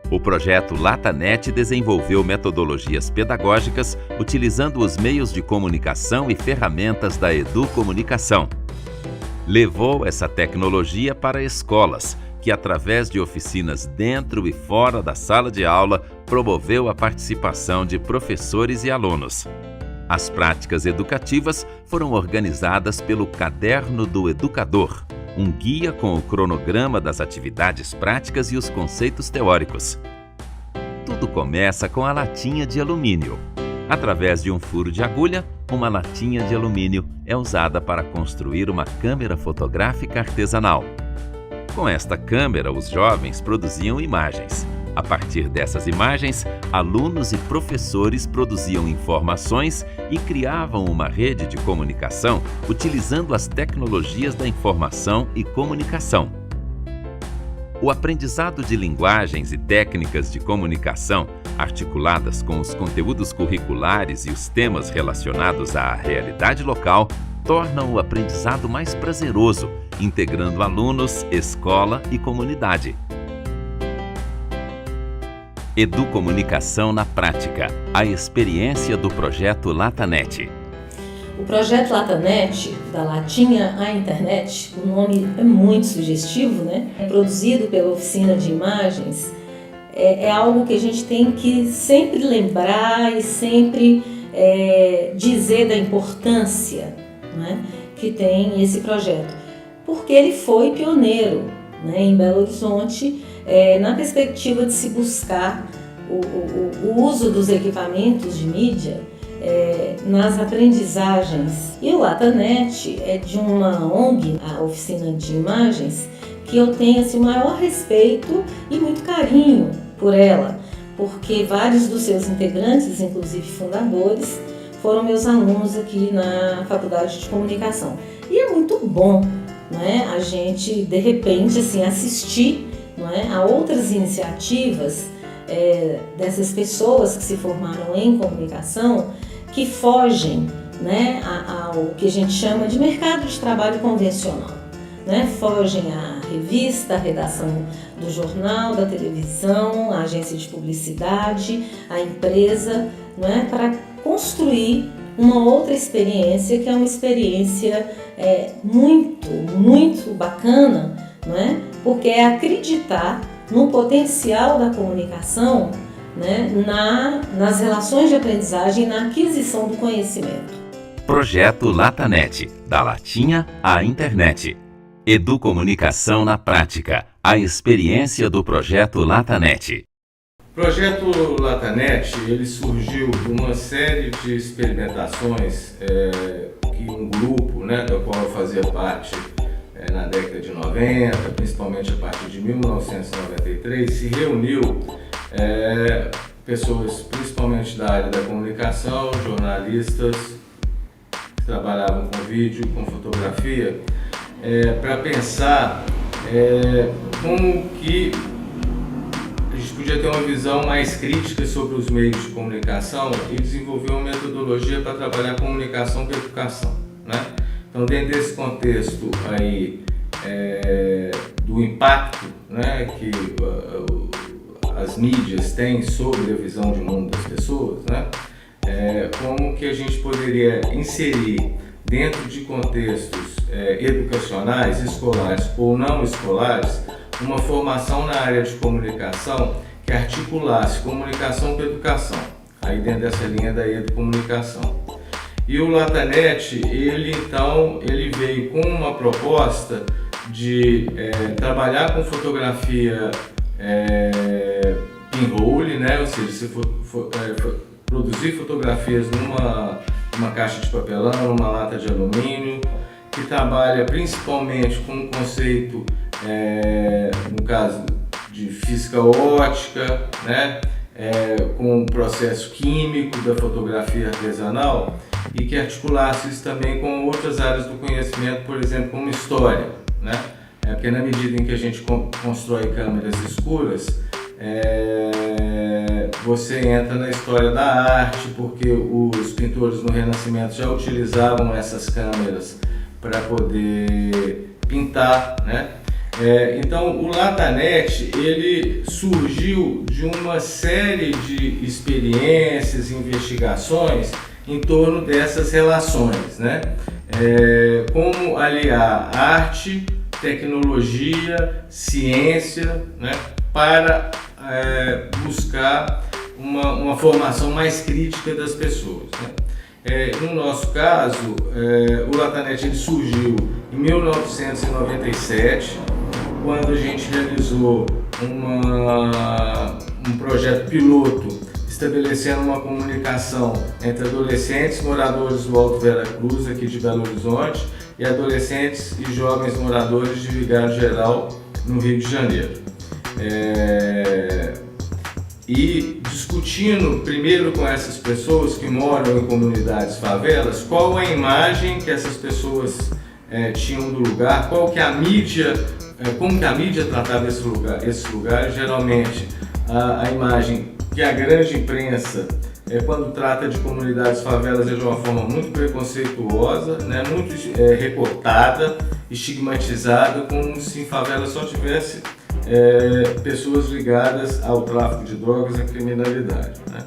O projeto LataNet desenvolveu metodologias pedagógicas utilizando os meios de comunicação e ferramentas da Educomunicação. Levou essa tecnologia para escolas, que através de oficinas dentro e fora da sala de aula, promoveu a participação de professores e alunos. As práticas educativas foram organizadas pelo Caderno do Educador, um guia com o cronograma das atividades práticas e os conceitos teóricos. Tudo começa com a latinha de alumínio. Através de um furo de agulha, uma latinha de alumínio é usada para construir uma câmera fotográfica artesanal. Com esta câmera, os jovens produziam imagens. A partir dessas imagens, alunos e professores produziam informações e criavam uma rede de comunicação utilizando as tecnologias da informação e comunicação. O aprendizado de linguagens e técnicas de comunicação, articuladas com os conteúdos curriculares e os temas relacionados à realidade local, tornam o aprendizado mais prazeroso, integrando alunos, escola e comunidade. Educomunicação na prática, a experiência do projeto LataNet. O projeto LataNet, da latinha à internet, o nome é muito sugestivo, né? É produzido pela oficina de imagens, é algo que a gente tem que sempre lembrar e sempre dizer da importância, né, que tem esse projeto. Porque ele foi pioneiro, né, em Belo Horizonte, na perspectiva de se buscar o uso dos equipamentos de mídia nas aprendizagens. E o LataNet é de uma ONG, a Oficina de Imagens, que eu tenho o maior respeito e muito carinho por ela, porque vários dos seus integrantes, inclusive fundadores, foram meus alunos aqui na Faculdade de Comunicação. E é muito bom, né, a gente, de repente, assistir, não é, a outras iniciativas dessas pessoas que se formaram em comunicação, que fogem, né, ao que a gente chama de mercado de trabalho convencional, né? Fogem à revista, à redação do jornal, da televisão, à agência de publicidade, à empresa, né, para construir uma outra experiência, que é uma experiência muito, muito bacana, né? Porque é acreditar no potencial da comunicação, né, nas relações de aprendizagem, na aquisição do conhecimento. Projeto LataNet, da latinha à internet. Educomunicação na prática, a experiência do projeto LataNet. O projeto LataNet, ele surgiu de uma série de experimentações que um grupo, né, do qual eu fazia parte na década de 90, principalmente a partir de 1993, se reuniu pessoas principalmente da área da comunicação, jornalistas que trabalhavam com vídeo, com fotografia, para pensar como que a gente podia ter uma visão mais crítica sobre os meios de comunicação e desenvolver uma metodologia para trabalhar a comunicação com a educação, né? Então, dentro desse contexto aí, do impacto, né, que as mídias têm sobre a visão de mundo das pessoas, né, como que a gente poderia inserir dentro de contextos educacionais, escolares ou não escolares, uma formação na área de comunicação que articulasse comunicação com educação, aí dentro dessa linha da educomunicação. E o LataNet, ele veio com uma proposta de trabalhar com fotografia pinhole, né? Ou seja, produzir fotografias numa caixa de papelão, numa lata de alumínio, que trabalha principalmente com o conceito, no caso de física ótica, né? Com o processo químico da fotografia artesanal, e que articulasse isso também com outras áreas do conhecimento, por exemplo, como história, né? Porque na medida em que a gente constrói câmeras escuras, você entra na história da arte, porque os pintores no Renascimento já utilizavam essas câmeras para poder pintar, né? Então o LataNet ele surgiu de uma série de experiências, investigações em torno dessas relações, né? Como aliar arte, tecnologia, ciência, né? Para buscar uma formação mais crítica das pessoas, né? No nosso caso, o LataNet ele surgiu em 1997, quando a gente realizou um projeto piloto estabelecendo uma comunicação entre adolescentes moradores do Alto Vera Cruz, aqui de Belo Horizonte, e adolescentes e jovens moradores de Vigário Geral, no Rio de Janeiro. E discutindo primeiro com essas pessoas que moram em comunidades favelas, qual a imagem que essas pessoas tinham do lugar, qual que a mídia, como que a mídia tratava esses lugares. Geralmente a imagem que a grande imprensa, quando trata de comunidades favelas, é de uma forma muito preconceituosa, né, muito recortada, estigmatizada, como se em favela só tivesse pessoas ligadas ao tráfico de drogas e à criminalidade, né?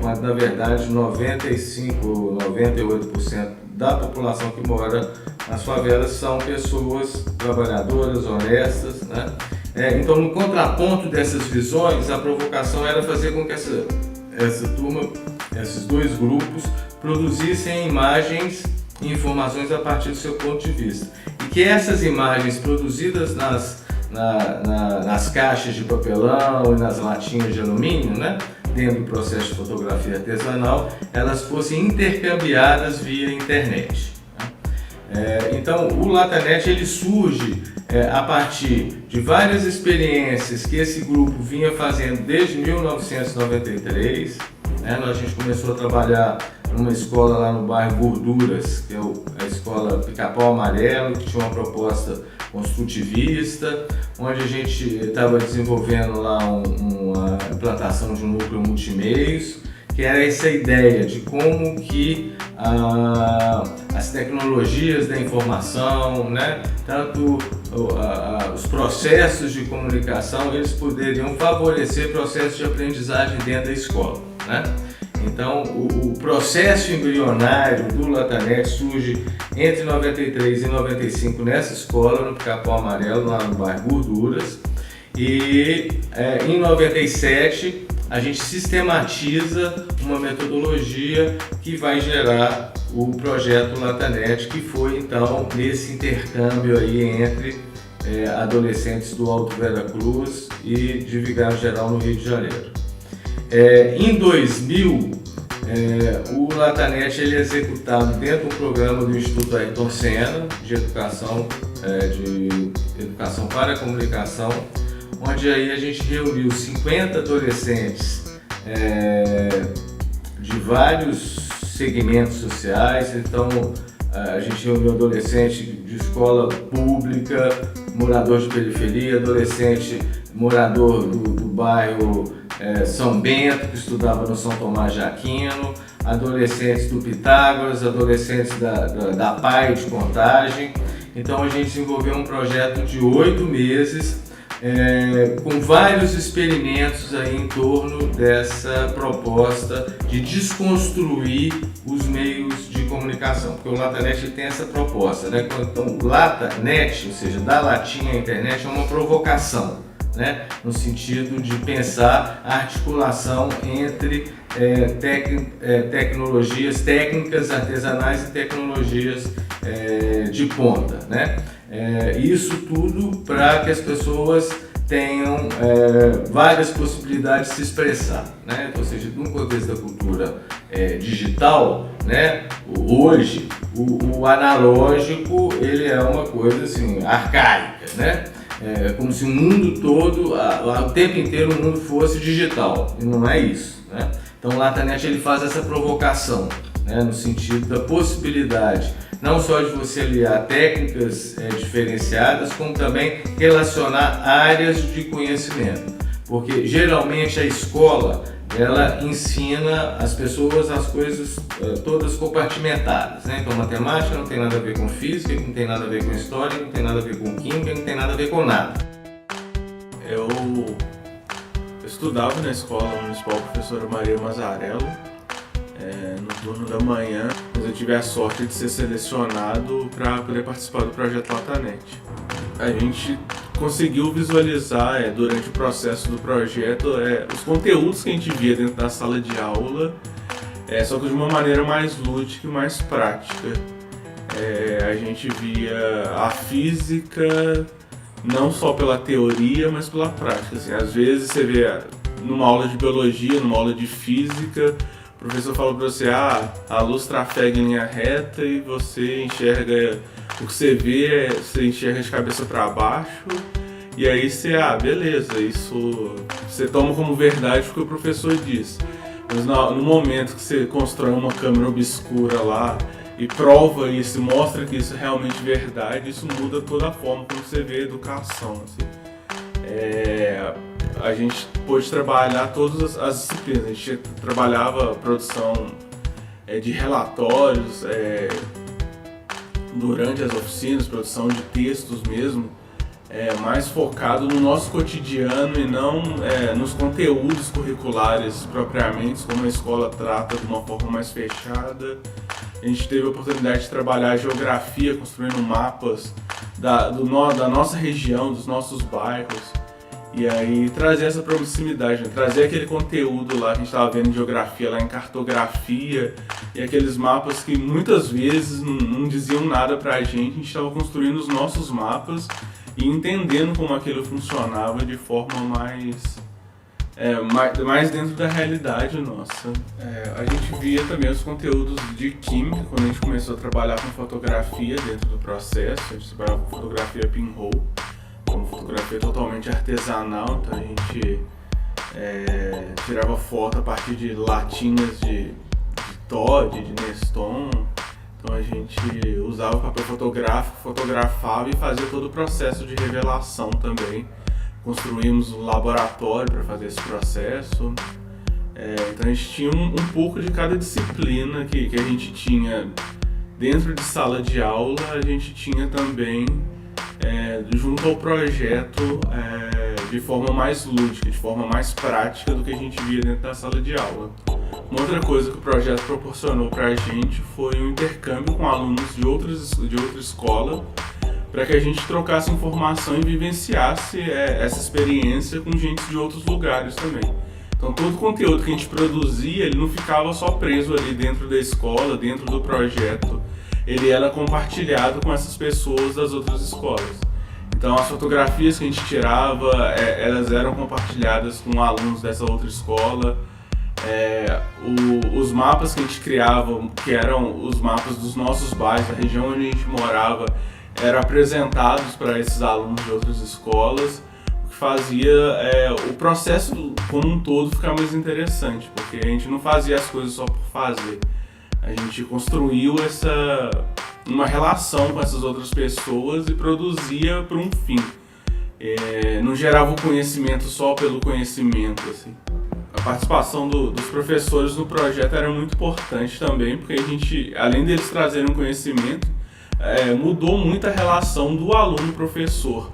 Quando na verdade 95 ou 98% da população que mora nas favelas são pessoas trabalhadoras, honestas, né? Então, no contraponto dessas visões, a provocação era fazer com que essa turma, esses dois grupos, produzissem imagens e informações a partir do seu ponto de vista, e que essas imagens produzidas nas caixas de papelão e nas latinhas de alumínio, né, dentro do processo de fotografia artesanal, elas fossem intercambiadas via internet. Então o LataNet ele surge a partir de várias experiências que esse grupo vinha fazendo desde 1993. A gente começou a trabalhar numa escola lá no bairro Gorduras, que é a escola Pica-Pau Amarelo, que tinha uma proposta construtivista, onde a gente estava desenvolvendo lá uma implantação de um núcleo multimeios, que era essa ideia de como que as tecnologias da informação, né, tanto os processos de comunicação, eles poderiam favorecer processos de aprendizagem dentro da escola, né? Então, o processo embrionário do LataNet surge entre 93 e 95 nessa escola, no Pica-Pau Amarelo, lá no bairro Gorduras. E em 97 a gente sistematiza uma metodologia que vai gerar o projeto LataNet, que foi então nesse intercâmbio aí entre adolescentes do Alto Vera Cruz e de Vigário Geral, no Rio de Janeiro. Em 2000, o LataNet ele é executado dentro do programa do Instituto Ayrton Senna de Educação para a Comunicação, onde aí a gente reuniu 50 adolescentes de vários segmentos sociais. Então a gente reuniu adolescente de escola pública, morador de periferia, adolescente morador do bairro São Bento, que estudava no São Tomás de Aquino, adolescentes do Pitágoras, adolescentes da PAI de Contagem. Então a gente desenvolveu um projeto de 8 meses com vários experimentos aí em torno dessa proposta de desconstruir os meios de comunicação, porque o LataNet tem essa proposta, né? Então o LataNet, ou seja, da latinha à internet, é uma provocação, né? No sentido de pensar a articulação entre tecnologias técnicas artesanais e tecnologias de ponta, né? Isso tudo para que as pessoas tenham várias possibilidades de se expressar, né? Ou seja, no contexto da cultura digital, né? Hoje o analógico ele é uma coisa assim arcaica, né? Como se o mundo todo, o tempo inteiro o mundo fosse digital, e não é isso, né? Então o LataNet ele faz essa provocação, né? No sentido da possibilidade não só de você aliar técnicas diferenciadas, como também relacionar áreas de conhecimento, porque geralmente a escola ela ensina as pessoas as coisas todas compartimentadas, né? Então matemática não tem nada a ver com física, não tem nada a ver com história, não tem nada a ver com química, não tem nada a ver com nada. Eu estudava na escola municipal professora Maria Mazzarello, no turno da manhã, mas eu tive a sorte de ser selecionado para poder participar do projeto LataNet. A gente conseguiu visualizar durante o processo do projeto os conteúdos que a gente via dentro da sala de aula, só que de uma maneira mais lúdica e mais prática. A gente via a física não só pela teoria, mas pela prática. Assim, às vezes você vê numa aula de biologia, numa aula de física, o professor fala para você, a luz trafega em linha reta e você enxerga, o que você vê, você enxerga de cabeça para baixo, e aí você, beleza, isso você toma como verdade o que o professor diz. Mas no momento que você constrói uma câmera obscura lá e prova isso, mostra que isso é realmente verdade, isso muda toda a forma como você vê a educação. Assim. A gente pôde trabalhar todas as disciplinas, a gente trabalhava produção de relatórios durante as oficinas, produção de textos mesmo, mais focado no nosso cotidiano e não nos conteúdos curriculares propriamente, como a escola trata de uma forma mais fechada. A gente teve a oportunidade de trabalhar a geografia, construindo mapas da nossa região, dos nossos bairros, e aí trazer essa proximidade, né? Trazer aquele conteúdo lá que a gente estava vendo em geografia, lá em cartografia, e aqueles mapas que muitas vezes não diziam nada pra gente, a gente estava construindo os nossos mapas e entendendo como aquilo funcionava de forma mais dentro da realidade nossa. A gente via também os conteúdos de química quando a gente começou a trabalhar com fotografia dentro do processo. A gente trabalhava com fotografia pinhole, uma fotografia totalmente artesanal, então a gente tirava foto a partir de latinhas de Todd, de Neston. Então a gente usava o papel fotográfico, fotografava e fazia todo o processo de revelação também. Construímos um laboratório para fazer esse processo. Então a gente tinha um pouco de cada disciplina que a gente tinha dentro de sala de aula, a gente tinha também junto ao projeto de forma mais lúdica, de forma mais prática do que a gente via dentro da sala de aula. Uma outra coisa que o projeto proporcionou para a gente foi um intercâmbio com alunos de outra escola, para que a gente trocasse informação e vivenciasse essa experiência com gente de outros lugares também. Então todo o conteúdo que a gente produzia, ele não ficava só preso ali dentro da escola, dentro do projeto, ele era compartilhado com essas pessoas das outras escolas. Então as fotografias que a gente tirava, elas eram compartilhadas com alunos dessa outra escola. Os mapas que a gente criava, que eram os mapas dos nossos bairros, da região onde a gente morava, eram apresentados para esses alunos de outras escolas, o que fazia o processo como um todo ficar mais interessante, porque a gente não fazia as coisas só por fazer. A gente construiu uma relação com essas outras pessoas e produzia para um fim. Não gerava o conhecimento só pelo conhecimento, assim. A participação dos professores no projeto era muito importante também, porque a gente, além deles trazerem um conhecimento, mudou muito a relação do aluno-professor.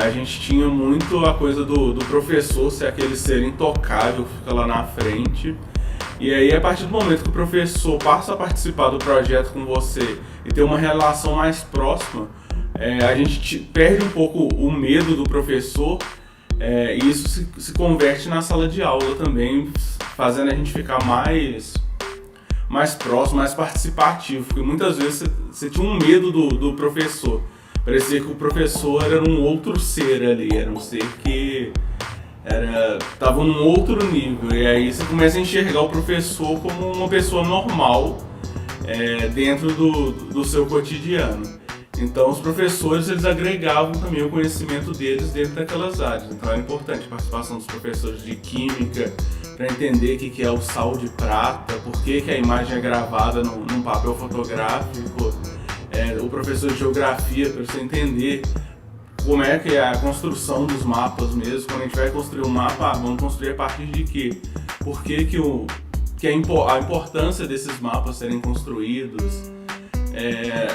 A gente tinha muito a coisa do professor ser aquele ser intocável que fica lá na frente. E aí, a partir do momento que o professor passa a participar do projeto com você e ter uma relação mais próxima, a gente perde um pouco o medo do professor, e isso se converte na sala de aula também, fazendo a gente ficar mais próximo, mais participativo, porque muitas vezes você tinha um medo do professor. Parecia que o professor era um outro ser ali, era um ser que estava num outro nível, e aí você começa a enxergar o professor como uma pessoa normal dentro do seu cotidiano. Então os professores, eles agregavam também o conhecimento deles dentro daquelas áreas. Então era importante a participação dos professores de química para entender o que é o sal de prata, por que a imagem é gravada num papel fotográfico, o professor de geografia para você entender como é que é a construção dos mapas mesmo. Quando a gente vai construir um mapa, vamos construir a partir de quê? por que a importância desses mapas serem construídos,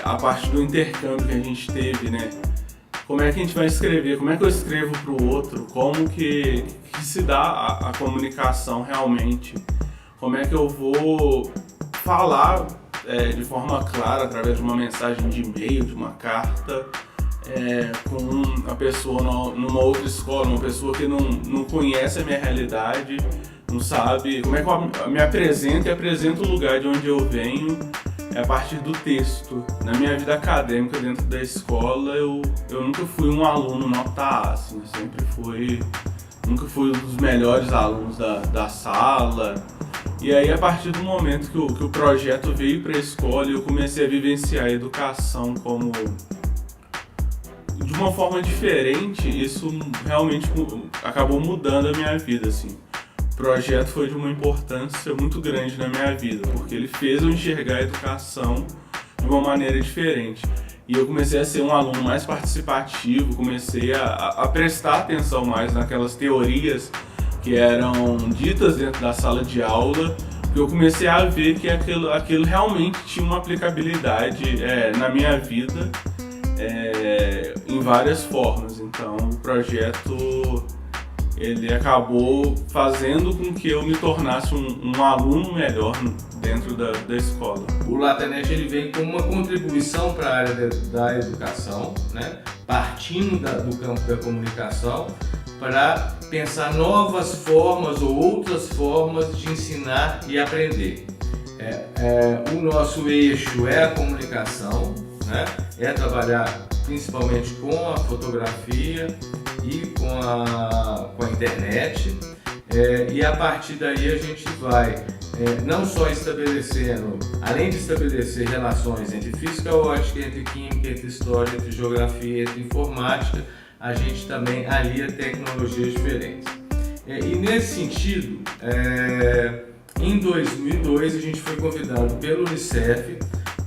a partir do intercâmbio que a gente teve, né? Como é que a gente vai escrever, como é que eu escrevo para o outro, como que se dá a comunicação realmente, como é que eu vou falar de forma clara através de uma mensagem de e-mail, de uma carta, com a pessoa numa outra escola, uma pessoa que não conhece a minha realidade, não sabe como é que eu me apresento e apresento o lugar de onde eu venho. A partir do texto. Na minha vida acadêmica dentro da escola, eu nunca fui um aluno nota A, assim, nunca fui um dos melhores alunos da sala. E aí, a partir do momento que o projeto veio para a escola, eu comecei a vivenciar a educação como de uma forma diferente. Isso realmente acabou mudando a minha vida, assim. O projeto foi de uma importância muito grande na minha vida, porque ele fez eu enxergar a educação de uma maneira diferente. E eu comecei a ser um aluno mais participativo, comecei a prestar atenção mais naquelas teorias que eram ditas dentro da sala de aula, porque eu comecei a ver que aquilo realmente tinha uma aplicabilidade na minha vida em várias formas. Então o projeto ele acabou fazendo com que eu me tornasse um aluno melhor dentro da escola. O LataNet ele vem como uma contribuição para a área da educação, né? Partindo do campo da comunicação, para pensar novas formas ou outras formas de ensinar e aprender. O nosso eixo é a comunicação, né? É trabalhar principalmente com a fotografia e com a internet, e a partir daí a gente vai não só estabelecendo, além de estabelecer relações entre física ótica, entre química, entre história, entre geografia, entre informática, a gente também alia tecnologias diferentes. E nesse sentido, em 2002 a gente foi convidado pelo Unicef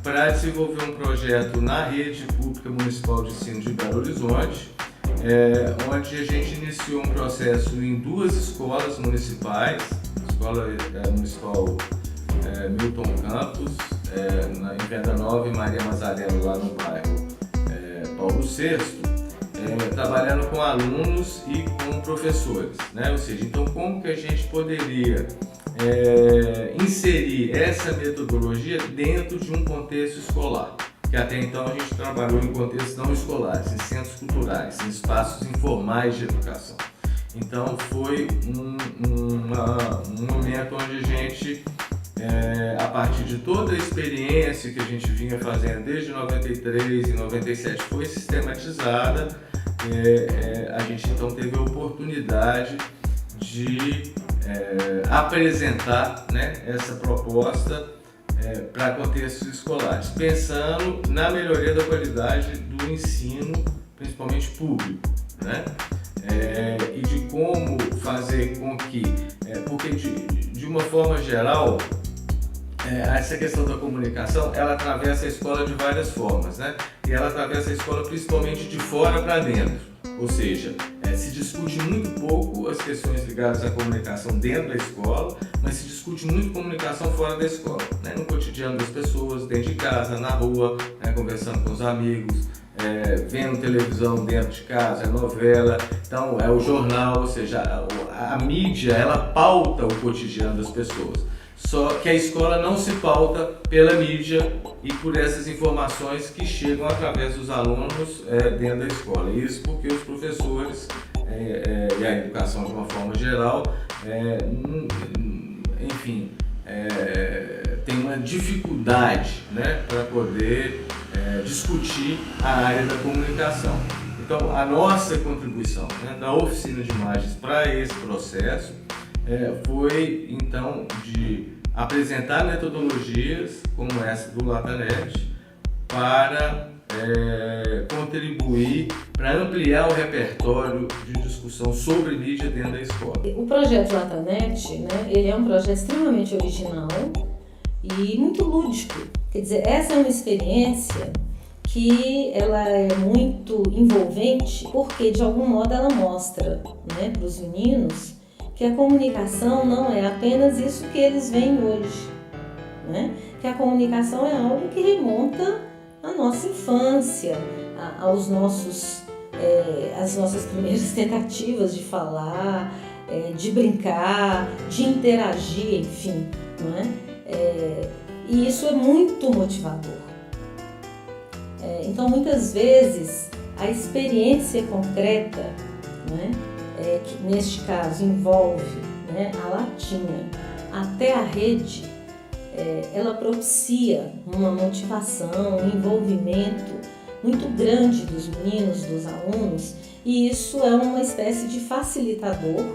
para desenvolver um projeto na rede pública municipal de ensino de Belo Horizonte, onde a gente iniciou um processo em 2 escolas municipais, Escola Municipal Milton Campos, em Venda Nova e Maria Mazarello, lá no bairro Paulo VI, trabalhando com alunos e com professores, né? Ou seja, então como que a gente poderia inserir essa metodologia dentro de um contexto escolar? Que até então a gente trabalhou em contextos não escolares, em centros culturais, em espaços informais de educação. Então foi um momento onde a gente, a partir de toda a experiência que a gente vinha fazendo desde 93 e 97 foi sistematizada, a gente então teve a oportunidade de apresentar, né, essa proposta para contextos escolares, pensando na melhoria da qualidade do ensino, principalmente público, né? E de como fazer com que, porque de uma forma geral, essa questão da comunicação, ela atravessa a escola de várias formas, né? E ela atravessa a escola principalmente de fora para dentro, ou seja, se discute muito pouco as questões ligadas à comunicação dentro da escola, mas se discute muito comunicação fora da escola, né? No cotidiano das pessoas, dentro de casa, na rua, né? Conversando com os amigos, vendo televisão dentro de casa, novela, então o jornal, ou seja, a mídia, ela pauta o cotidiano das pessoas. Só que a escola não se pauta pela mídia e por essas informações que chegam através dos alunos dentro da escola. Isso porque os professores e a educação de uma forma geral, enfim, tem uma dificuldade, né, para poder discutir a área da comunicação. Então, a nossa contribuição, né, da oficina de imagens para esse processo foi, então, de apresentar metodologias como essa do LataNet para contribuir para ampliar o repertório de discussão sobre mídia dentro da escola. O projeto LataNet, né, ele é um projeto extremamente original e muito lúdico. Quer dizer, essa é uma experiência que ela é muito envolvente porque, de algum modo, ela mostra, né, para os meninos que a comunicação não é apenas isso que eles veem hoje, né? Que a comunicação é algo que remonta à nossa infância, às nossas primeiras tentativas de falar, de brincar, de interagir, enfim, não é? E isso é muito motivador. Então, muitas vezes, a experiência concreta, né, que neste caso envolve, né, a latinha até a rede, ela propicia uma motivação, um envolvimento muito grande dos meninos, dos alunos, e isso é uma espécie de facilitador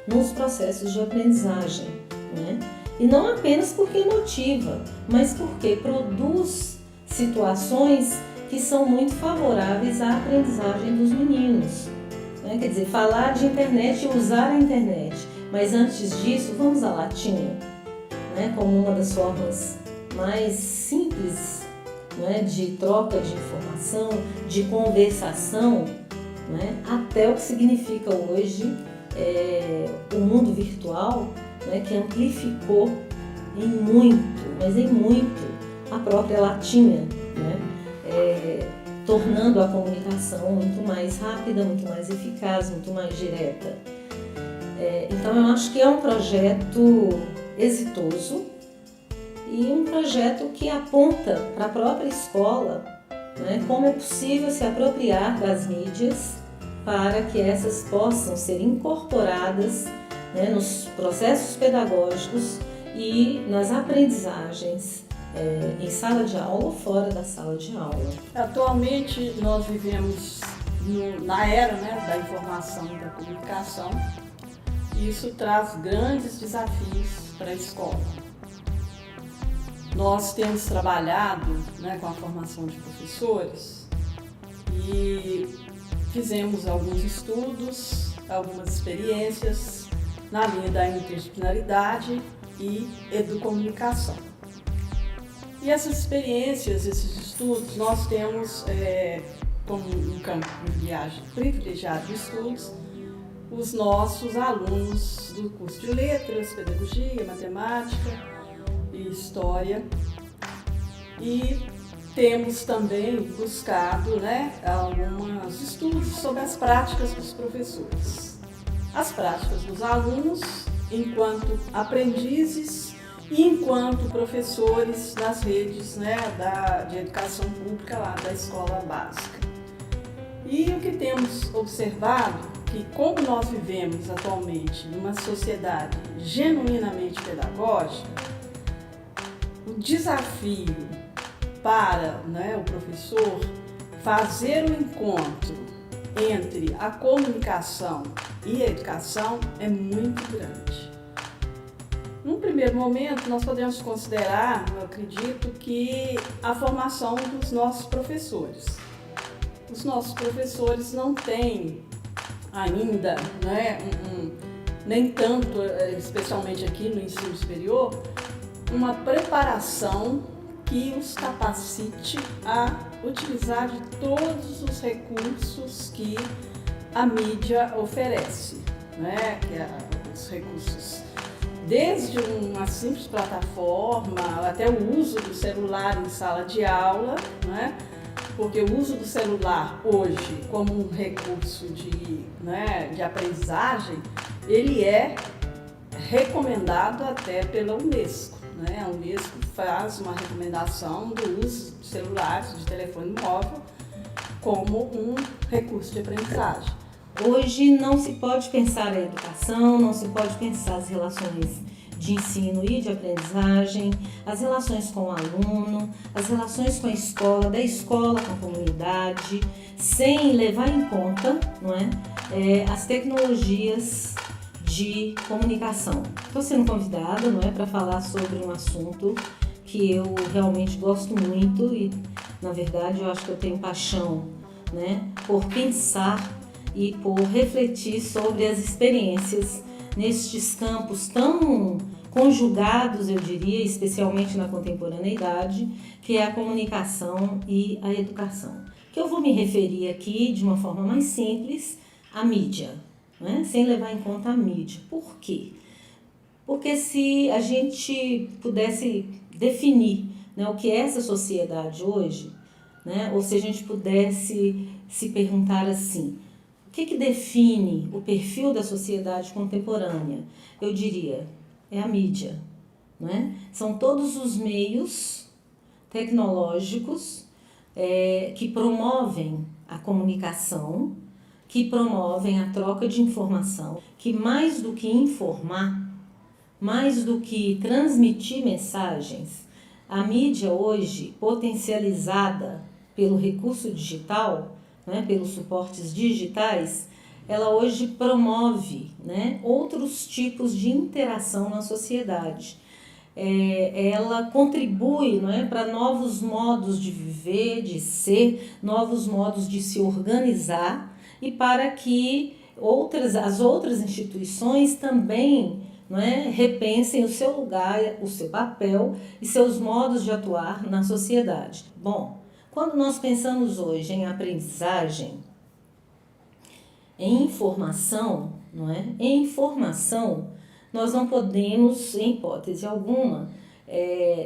nos processos de aprendizagem, né? E não apenas porque motiva, mas porque produz situações que são muito favoráveis à aprendizagem dos meninos, né? Quer dizer, falar de internet e usar a internet, mas antes disso, vamos à latinha, né? Como uma das formas mais simples, né, de troca de informação, de conversação, né, até o que significa hoje o mundo virtual, né, que amplificou em muito, mas em muito, a própria latinha, né, tornando a comunicação muito mais rápida, muito mais eficaz, muito mais direta. Então eu acho que é um projeto exitoso e um projeto que aponta para a própria escola, né, como é possível se apropriar das mídias para que essas possam ser incorporadas, né, nos processos pedagógicos e nas aprendizagens em sala de aula ou fora da sala de aula. Atualmente nós vivemos na era, né, da informação e da comunicação, e isso traz grandes desafios para a escola. Nós temos trabalhado, né, com a formação de professores e fizemos alguns estudos, algumas experiências na linha da interdisciplinaridade e educomunicação. E essas experiências, esses estudos, nós temos como um campo privilegiado de estudos os nossos alunos do curso de Letras, Pedagogia, Matemática e História, e temos também buscado, né, alguns estudos sobre as práticas dos professores, as práticas dos alunos enquanto aprendizes e enquanto professores nas redes, né, de educação pública lá da escola básica. E o que temos observado, que como nós vivemos atualmente numa sociedade genuinamente pedagógica, o desafio para, né, o professor fazer o encontro entre a comunicação e a educação é muito grande. Num primeiro momento, nós podemos considerar, eu acredito, que a formação dos nossos professores. Os nossos professores não têm ainda, né, nem tanto, especialmente aqui no ensino superior, uma preparação que os capacite a utilizar de todos os recursos que a mídia oferece, né? Os recursos, desde uma simples plataforma até o uso do celular em sala de aula, né? Porque o uso do celular hoje como um recurso de aprendizagem, ele é recomendado até pela Unesco. A Unesco faz uma recomendação do uso de celulares, de telefone móvel, como um recurso de aprendizagem. Hoje não se pode pensar a educação, não se pode pensar as relações de ensino e de aprendizagem, as relações com o aluno, as relações com a escola, da escola com a comunidade, sem levar em conta, não é, as tecnologias de comunicação. Estou sendo convidada, não é, para falar sobre um assunto que eu realmente gosto muito e, na verdade, eu acho que eu tenho paixão, né, por pensar e por refletir sobre as experiências nestes campos tão conjugados, eu diria, especialmente na contemporaneidade, que é a comunicação e a educação. Que eu vou me referir aqui, de uma forma mais simples, à mídia. né? Sem levar em conta a mídia. Por quê? Porque se a gente pudesse definir, né, o que é essa sociedade hoje, né, ou se a gente pudesse se perguntar assim, o que define o perfil da sociedade contemporânea? Eu diria, é a mídia, né? São todos os meios tecnológicos que promovem a comunicação, que promovem a troca de informação, que mais do que informar, mais do que transmitir mensagens, a mídia hoje, potencializada pelo recurso digital, né, pelos suportes digitais, ela hoje promove, né, outros tipos de interação na sociedade. Ela contribui, né, para novos modos de viver, de ser, novos modos de se organizar e para que as outras instituições também, né, repensem o seu lugar, o seu papel e seus modos de atuar na sociedade. Bom, quando nós pensamos hoje em aprendizagem, em informação, não é? Em informação, nós não podemos, em hipótese alguma,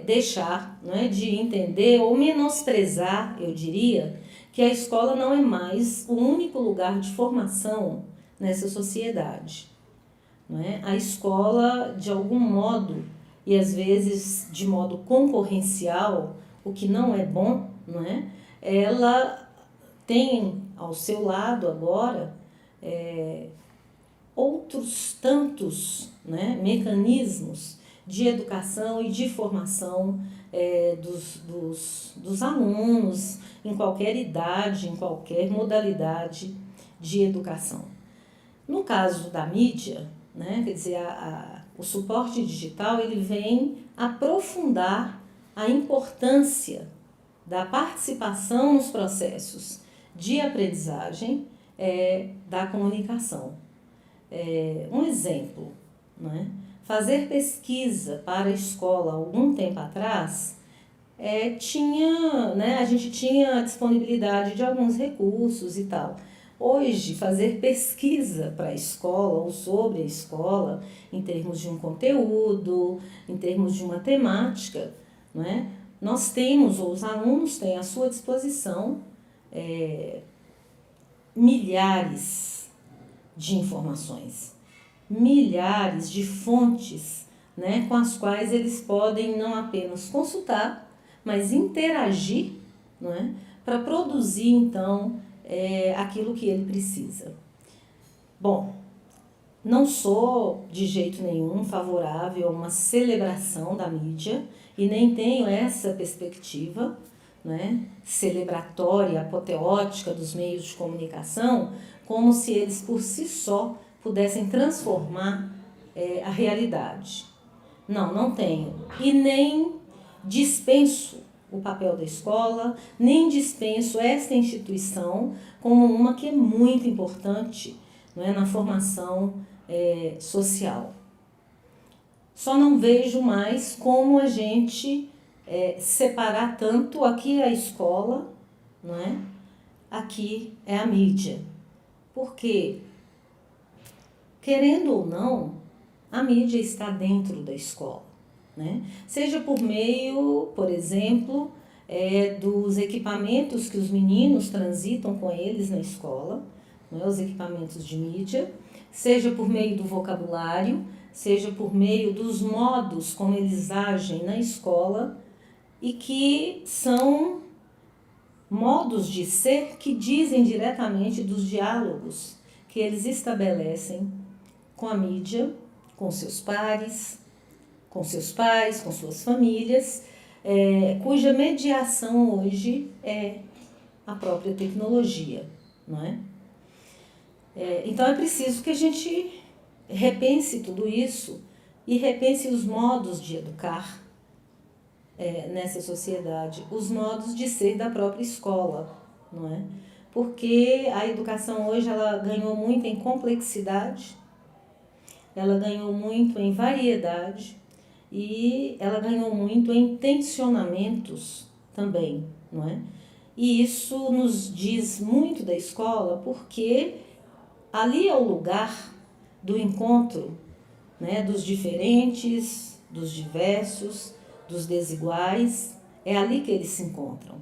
deixar, não é, de entender ou menosprezar, eu diria, que a escola não é mais o único lugar de formação nessa sociedade. Não é? A escola, de algum modo, e às vezes de modo concorrencial, o que não é bom, não é? Ela tem ao seu lado agora outros tantos, né, mecanismos de educação e de formação dos alunos em qualquer idade, em qualquer modalidade de educação. No caso da mídia, né, quer dizer, o suporte digital ele vem aprofundar a importância da participação nos processos de aprendizagem da comunicação. Um exemplo, né? Fazer pesquisa para a escola algum tempo atrás, a gente tinha disponibilidade de alguns recursos e tal. Hoje, fazer pesquisa para a escola ou sobre a escola, em termos de um conteúdo, em termos de uma temática, não é? Nós temos, ou os alunos têm à sua disposição, milhares de informações, milhares de fontes, né, com as quais eles podem não apenas consultar, mas interagir, não é, para produzir, então, aquilo que ele precisa. Bom, não sou de jeito nenhum favorável a uma celebração da mídia e nem tenho essa perspectiva, né, celebratória, apoteótica dos meios de comunicação, como se eles por si só pudessem transformar a realidade. Não tenho. E nem dispenso o papel da escola, nem dispenso esta instituição como uma que é muito importante, não é, na formação social. Só não vejo mais como a gente separar tanto aqui é a escola, não é? Aqui é a mídia. Porque, querendo ou não, a mídia está dentro da escola, né? Seja por meio, por exemplo, dos equipamentos que os meninos transitam com eles na escola, né? Os equipamentos de mídia, seja por meio do vocabulário, seja por meio dos modos como eles agem na escola e que são modos de ser que dizem diretamente dos diálogos que eles estabelecem com a mídia, com seus pares, com seus pais, com suas famílias, cuja mediação hoje é a própria tecnologia, não é? Então é preciso que a gente repense tudo isso e repense os modos de educar nessa sociedade, os modos de ser da própria escola, não é? Porque a educação hoje ela ganhou muito em complexidade, ela ganhou muito em variedade e ela ganhou muito em tensionamentos também, não é? E isso nos diz muito da escola porque ali é o lugar do encontro, né, dos diferentes, dos diversos, dos desiguais. É ali que eles se encontram.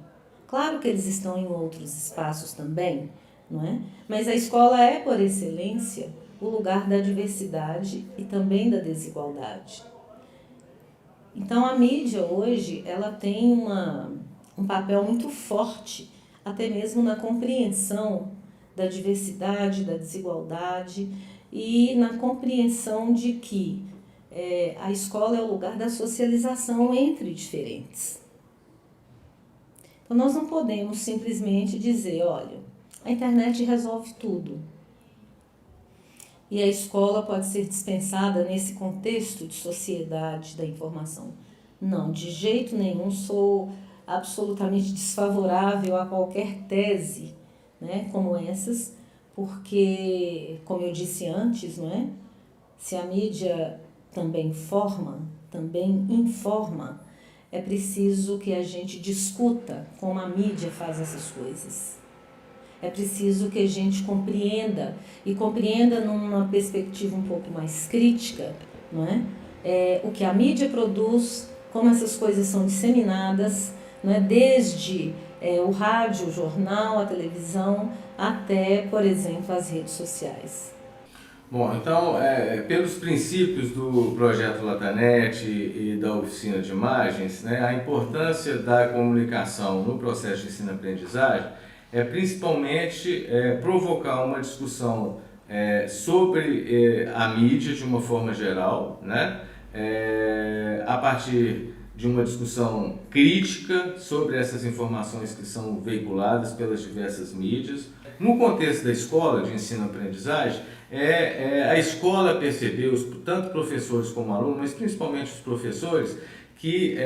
Claro que eles estão em outros espaços também, não é? Mas a escola é, por excelência, o lugar da diversidade e também da desigualdade. Então a mídia hoje ela tem um papel muito forte, até mesmo na compreensão da diversidade, da desigualdade e na compreensão de que a escola é o lugar da socialização entre diferentes. Então nós não podemos simplesmente dizer, olha, a internet resolve tudo. E a escola pode ser dispensada nesse contexto de sociedade da informação. Não, de jeito nenhum, sou absolutamente desfavorável a qualquer tese, né, como essas, porque, como eu disse antes, não é? Se a mídia também forma, também informa, é preciso que a gente discuta como a mídia faz essas coisas. É preciso que a gente compreenda, e compreenda numa perspectiva um pouco mais crítica, não é? O que a mídia produz, como essas coisas são disseminadas, não é? Desde o rádio, o jornal, a televisão, até, por exemplo, as redes sociais. Bom, então, pelos princípios do projeto LataNet e da oficina de imagens, né, a importância da comunicação no processo de ensino-aprendizagem é principalmente provocar uma discussão sobre a mídia de uma forma geral, né, a partir de uma discussão crítica sobre essas informações que são veiculadas pelas diversas mídias. No contexto da escola de ensino-aprendizagem, a escola percebeu, tanto professores como alunos, mas principalmente os professores, que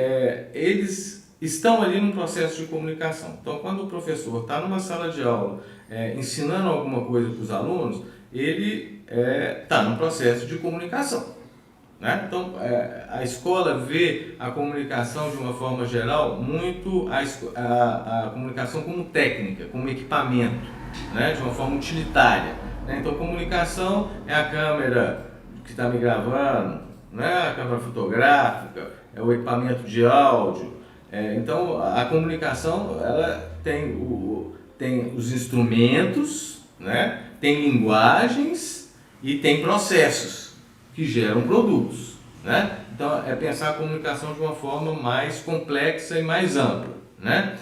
eles estão ali num processo de comunicação. Então, quando o professor está numa sala de aula ensinando alguma coisa para os alunos, ele está num processo de comunicação, né? Então, a escola vê a comunicação de uma forma geral muito a comunicação como técnica, como equipamento, né? De uma forma utilitária, né? Então, comunicação é a câmera que está me gravando, né? A câmera fotográfica, é o equipamento de áudio. Então, a comunicação ela tem os instrumentos, né? Tem linguagens e tem processos que geram produtos, né? Então, é pensar a comunicação de uma forma mais complexa e mais ampla, né?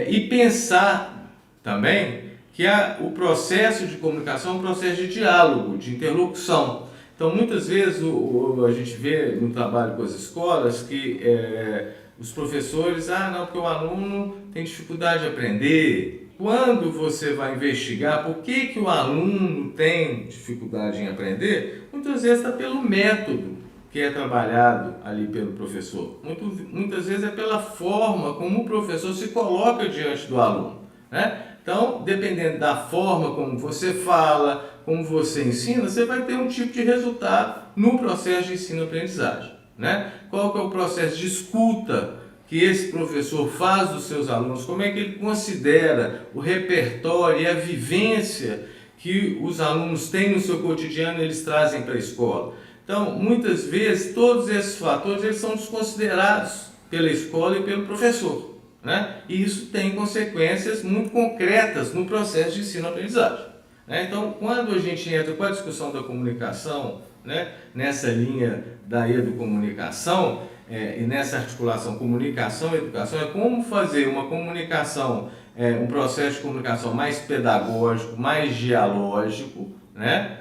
E pensar também que o processo de comunicação é um processo de diálogo, de interlocução. Então, muitas vezes a gente vê no trabalho com as escolas que os professores, não, porque o aluno tem dificuldade de aprender. Quando você vai investigar por que o aluno tem dificuldade em aprender, muitas vezes está pelo método que é trabalhado ali pelo professor. Muitas vezes é pela forma como o professor se coloca diante do aluno, né? Então, dependendo da forma como você fala, como você ensina, você vai ter um tipo de resultado no processo de ensino-aprendizagem, né? Qual que é o processo de escuta que esse professor faz dos seus alunos, como é que ele considera o repertório e a vivência que os alunos têm no seu cotidiano e eles trazem para a escola. Então, muitas vezes, todos esses fatores eles são desconsiderados pela escola e pelo professor, né? E isso tem consequências muito concretas no processo de ensino-aprendizagem, né? Então, quando a gente entra com a discussão da comunicação, né, nessa linha da educomunicação, e nessa articulação comunicação e educação, é como fazer uma comunicação, um processo de comunicação mais pedagógico, mais dialógico, né?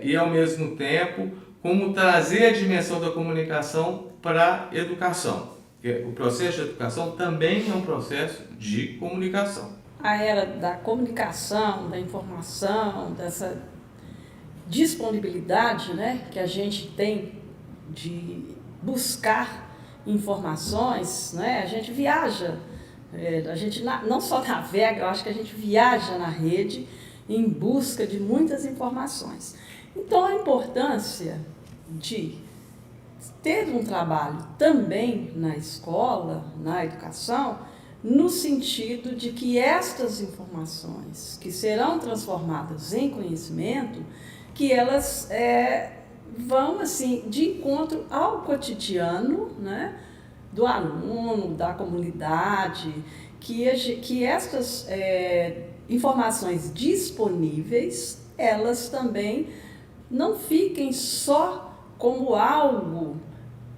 E ao mesmo tempo, como trazer a dimensão da comunicação para a educação. Porque o processo de educação também é um processo de comunicação. A era da comunicação, da informação, dessa disponibilidade, né, que a gente tem de buscar informações, né? A gente viaja, a gente não só navega, eu acho que a gente viaja na rede em busca de muitas informações. Então, a importância de ter um trabalho também na escola, na educação, no sentido de que estas informações que serão transformadas em conhecimento, que elas vão assim de encontro ao cotidiano, né, do aluno, da comunidade, que estas informações disponíveis, elas também não fiquem só como algo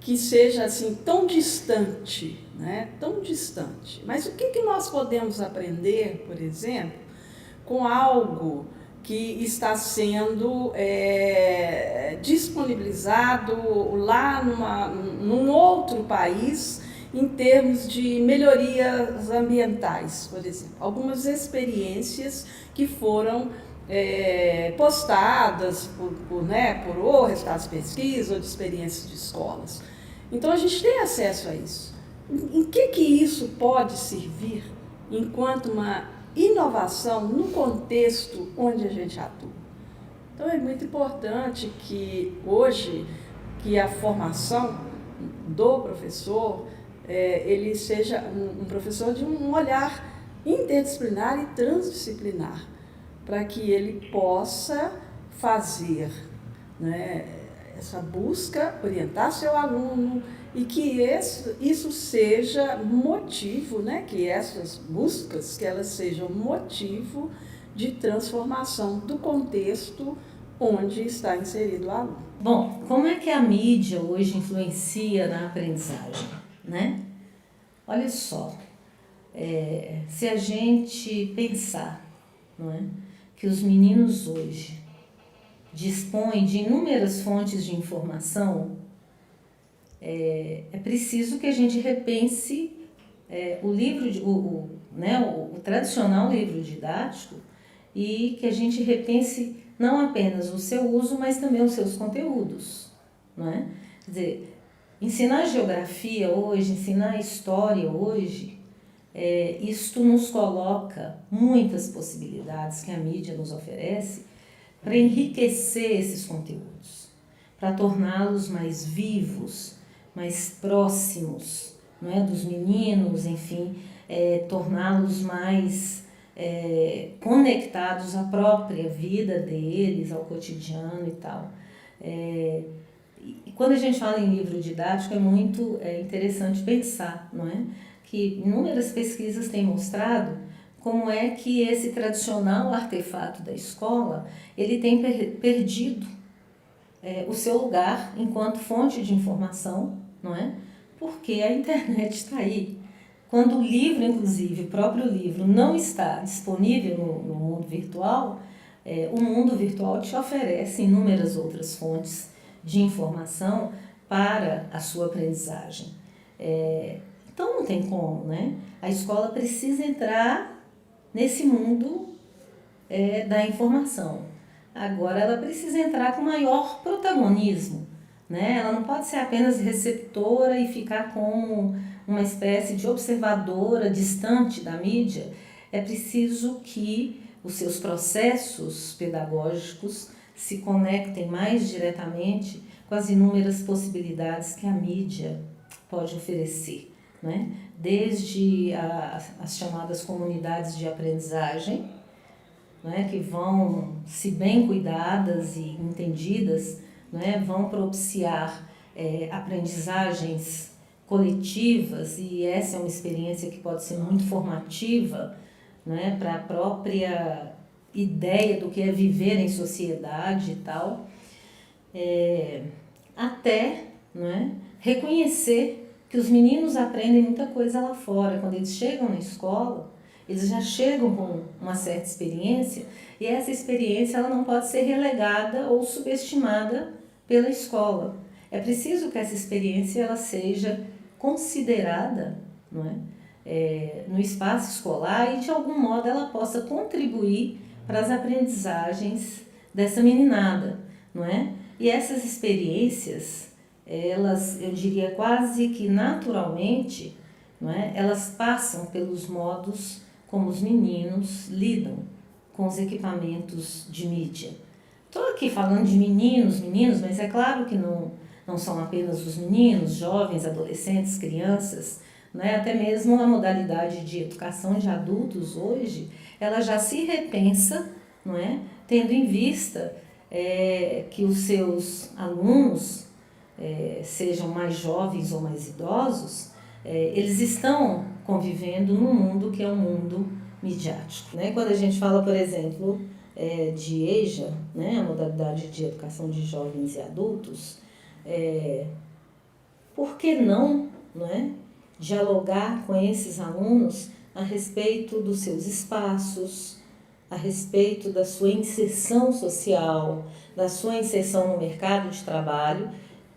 que seja assim tão distante, né? Tão distante. Mas o que nós podemos aprender, por exemplo, com algo que está sendo disponibilizado lá num outro país em termos de melhorias ambientais, por exemplo? Algumas experiências que foram postadas por ou resultados de pesquisa ou de experiências de escolas. Então, a gente tem acesso a isso. Em que isso pode servir enquanto uma inovação no contexto onde a gente atua? Então, é muito importante que hoje, que a formação do professor, ele seja um professor de um olhar interdisciplinar e transdisciplinar, para que ele possa fazer, né, essa busca, orientar seu aluno e que isso seja motivo, né, que essas buscas, que elas sejam motivo de transformação do contexto onde está inserido o aluno. Bom, como é que a mídia hoje influencia na aprendizagem, né? Olha só, se a gente pensar, não é, que os meninos hoje dispõem de inúmeras fontes de informação, é preciso que a gente repense o tradicional livro didático e que a gente repense não apenas o seu uso, mas também os seus conteúdos, não é? Quer dizer, ensinar geografia hoje, ensinar história hoje, isto nos coloca muitas possibilidades que a mídia nos oferece para enriquecer esses conteúdos, para torná-los mais vivos, mais próximos, não é, dos meninos, enfim, torná-los mais conectados à própria vida deles, ao cotidiano e tal. E quando a gente fala em livro didático, é muito interessante pensar, não é, que inúmeras pesquisas têm mostrado como é que esse tradicional artefato da escola, ele tem perdido o seu lugar enquanto fonte de informação, não é? Porque a internet está aí. Quando o livro, inclusive, o próprio livro, não está disponível no mundo virtual, o mundo virtual te oferece inúmeras outras fontes de informação para a sua aprendizagem. Então não tem como, né? A escola precisa entrar nesse mundo da informação. Agora ela precisa entrar com maior protagonismo, né? Ela não pode ser apenas receptora e ficar como uma espécie de observadora distante da mídia. É preciso que os seus processos pedagógicos se conectem mais diretamente com as inúmeras possibilidades que a mídia pode oferecer, né? Desde as chamadas comunidades de aprendizagem, né, que vão, se bem cuidadas e entendidas, né, vão propiciar aprendizagens coletivas, e essa é uma experiência que pode ser muito formativa, né, para a própria ideia do que é viver em sociedade e tal, até, né, reconhecer que os meninos aprendem muita coisa lá fora. Quando eles chegam na escola, eles já chegam com uma certa experiência, e essa experiência ela não pode ser relegada ou subestimada pela escola. É preciso que essa experiência ela seja considerada, não é, no espaço escolar, e de algum modo ela possa contribuir para as aprendizagens dessa meninada, não é? E essas experiências, elas, eu diria quase que naturalmente, não é? Elas passam pelos modos como os meninos lidam com os equipamentos de mídia. Estou aqui falando de meninos, mas é claro que não são apenas os meninos, jovens, adolescentes, crianças, né? Até mesmo a modalidade de educação de adultos hoje, ela já se repensa, não é? Tendo em vista que os seus alunos, sejam mais jovens ou mais idosos, eles estão convivendo num mundo que é um mundo midiático, né? Quando a gente fala, por exemplo, de EJA, né? A modalidade de educação de jovens e adultos, por que não é? Dialogar com esses alunos a respeito dos seus espaços, a respeito da sua inserção social, da sua inserção no mercado de trabalho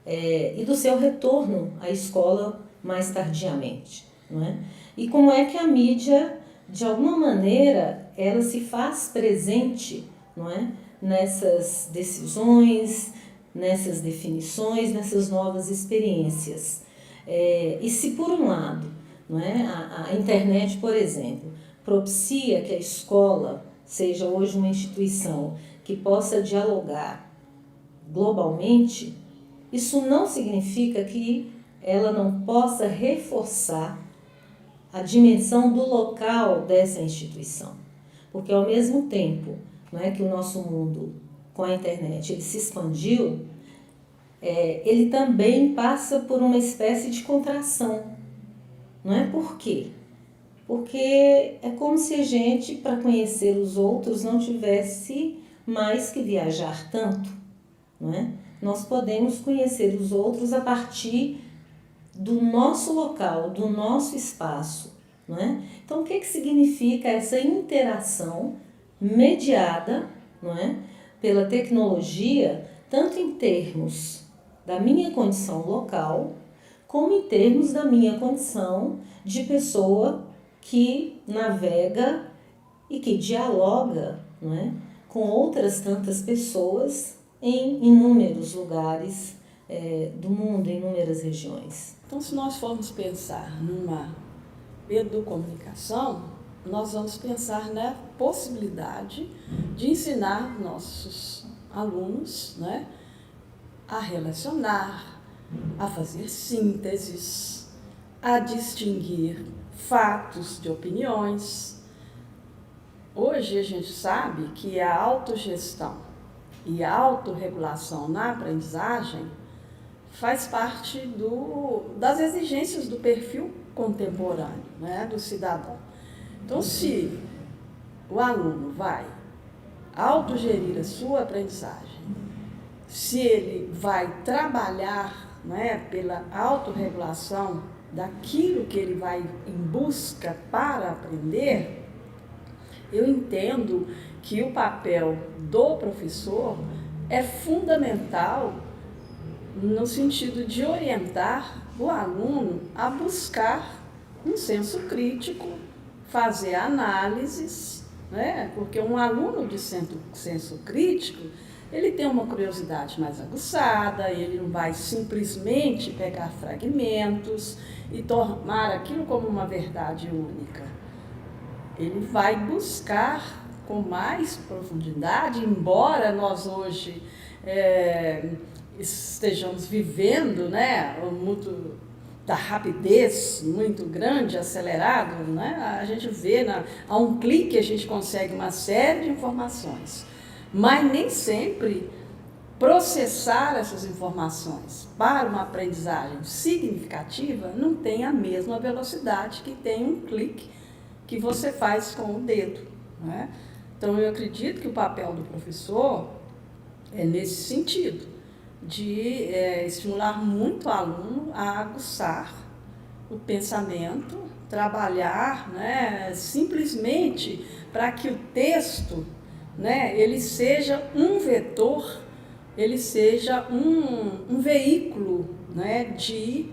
e do seu retorno à escola mais tardiamente, não é? E como é que a mídia, de alguma maneira, ela se faz presente, não é? Nessas decisões, nessas definições, nessas novas experiências. E se por um lado, não é? A internet, por exemplo, propicia que a escola seja hoje uma instituição que possa dialogar globalmente, isso não significa que ela não possa reforçar a dimensão do local dessa instituição. Porque ao mesmo tempo, não é, que o nosso mundo com a internet ele se expandiu, ele também passa por uma espécie de contração. Não é? Por quê? Porque é como se a gente, para conhecer os outros, não tivesse mais que viajar tanto, não é? Nós podemos conhecer os outros a partir do nosso local, do nosso espaço, não é? Então, o que significa essa interação mediada, não é, pela tecnologia, tanto em termos da minha condição local, como em termos da minha condição de pessoa que navega e que dialoga, não é, com outras tantas pessoas em inúmeros lugares do mundo, em inúmeras regiões. Então, se nós formos pensar numa educomunicação, nós vamos pensar na possibilidade de ensinar nossos alunos, né, a relacionar, a fazer sínteses, a distinguir fatos de opiniões. Hoje a gente sabe que a autogestão e a autorregulação na aprendizagem faz parte das exigências do perfil contemporâneo, né, do cidadão. Então, se o aluno vai autogerir a sua aprendizagem, se ele vai trabalhar, né, pela autorregulação daquilo que ele vai em busca para aprender, eu entendo que o papel do professor é fundamental no sentido de orientar o aluno a buscar um senso crítico, fazer análises, né? Porque um aluno de senso crítico, ele tem uma curiosidade mais aguçada, ele não vai simplesmente pegar fragmentos e tomar aquilo como uma verdade única. Ele vai buscar com mais profundidade, embora nós hoje estejamos vivendo, né, muito da rapidez muito grande, acelerado, né? A gente vê, a um clique a gente consegue uma série de informações, mas nem sempre processar essas informações para uma aprendizagem significativa não tem a mesma velocidade que tem um clique que você faz com o dedo, né? Então, eu acredito que o papel do professor é nesse sentido, de estimular muito o aluno a aguçar o pensamento, trabalhar, né, simplesmente para que o texto, né, ele seja um vetor, ele seja um veículo, né, de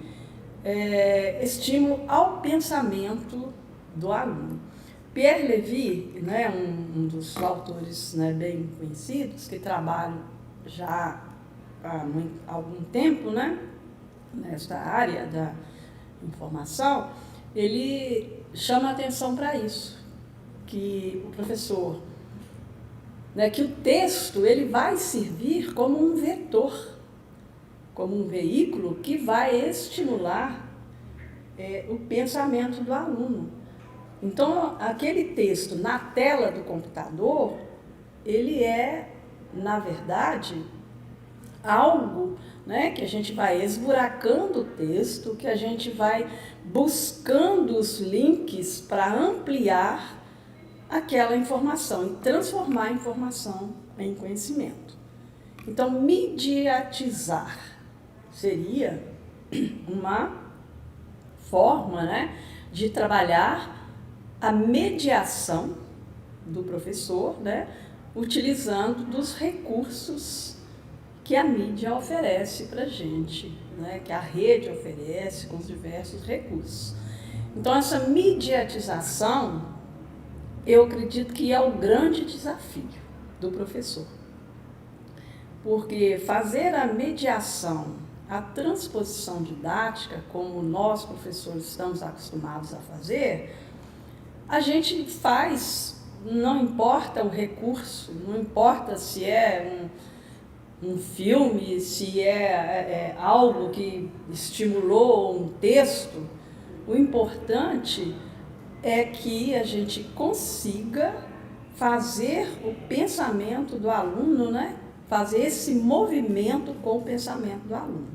estímulo ao pensamento do aluno. Pierre Levy, né, um dos autores, né, bem conhecidos, que trabalham já há algum tempo, né, nesta área da informação, ele chama a atenção para isso, que o professor, né, que o texto ele vai servir como um vetor, como um veículo que vai estimular o pensamento do aluno. Então, aquele texto na tela do computador, ele é, na verdade, algo, né, que a gente vai esburacando o texto, que a gente vai buscando os links para ampliar aquela informação e transformar a informação em conhecimento. Então, mediatizar seria uma forma, né, de trabalhar a mediação do professor, né, utilizando dos recursos que a mídia oferece para a gente, né, que a rede oferece com os diversos recursos. Então, essa mediatização, eu acredito que é o grande desafio do professor. Porque fazer a mediação, a transposição didática, como nós, professores, estamos acostumados a fazer, a gente faz, não importa o recurso, não importa se é um filme, se é algo que estimulou um texto, o importante é que a gente consiga fazer o pensamento do aluno, né? Fazer esse movimento com o pensamento do aluno.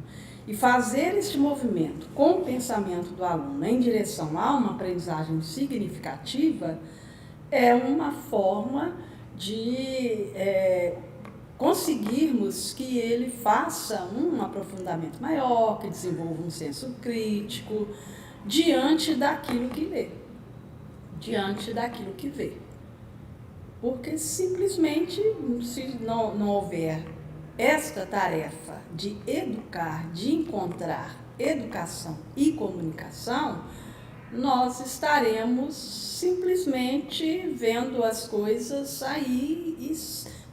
E fazer esse movimento com o pensamento do aluno em direção a uma aprendizagem significativa é uma forma de conseguirmos que ele faça um aprofundamento maior, que desenvolva um senso crítico diante daquilo que lê, diante daquilo que vê. Porque simplesmente, se não houver esta tarefa de educar, de encontrar educação e comunicação, nós estaremos simplesmente vendo as coisas aí e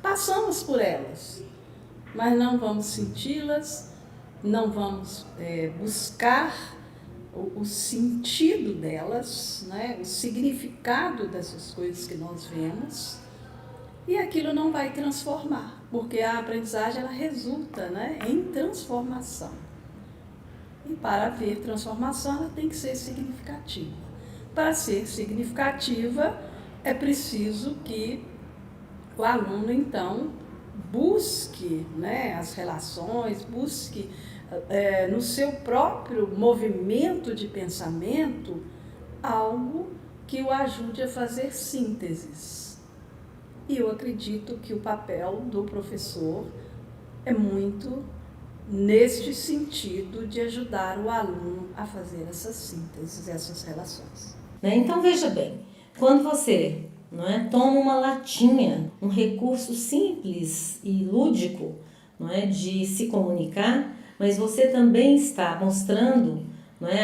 passamos por elas, mas não vamos senti-las, não vamos buscar o sentido delas, né? O significado dessas coisas que nós vemos, e aquilo não vai transformar, porque a aprendizagem ela resulta, né, em transformação. E para haver transformação, ela tem que ser significativa. Para ser significativa, é preciso que o aluno, então, busque, né, as relações, busque no seu próprio movimento de pensamento algo que o ajude a fazer sínteses. E eu acredito que o papel do professor é muito neste sentido de ajudar o aluno a fazer essas sínteses, essas relações. Então, veja bem, quando você toma uma latinha, um recurso simples e lúdico de se comunicar, mas você também está mostrando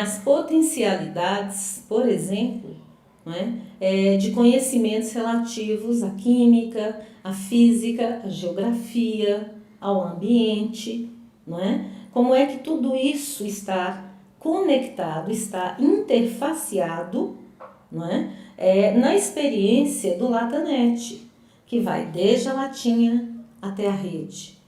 as potencialidades, por exemplo, de conhecimentos relativos à química, à física, à geografia, ao ambiente, como é que tudo isso está conectado, está interfaceado na experiência do LataNet, que vai desde a latinha até a rede.